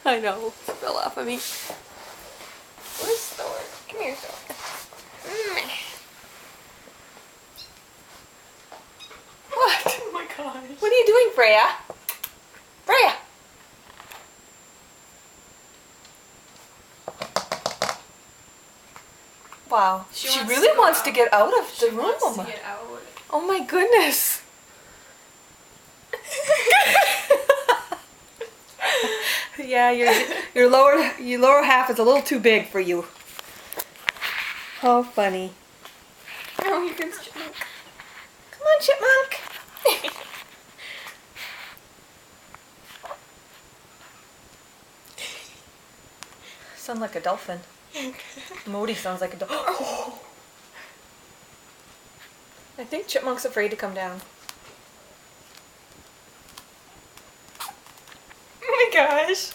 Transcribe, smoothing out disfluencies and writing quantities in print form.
I know. Spill off of me. Where's Thor? Come here, Thor. What? Oh my gosh. What are you doing, Freya? Freya! Wow. She really wants to get out of the room. She wants to get out. Oh my goodness. Yeah, your lower half is a little too big for you. How funny. Oh, here comes Chipmunk. Come on, Chipmunk. Sound like a dolphin. Modi sounds like a dolphin. Oh. I think Chipmunk's afraid to come down. Oh my gosh.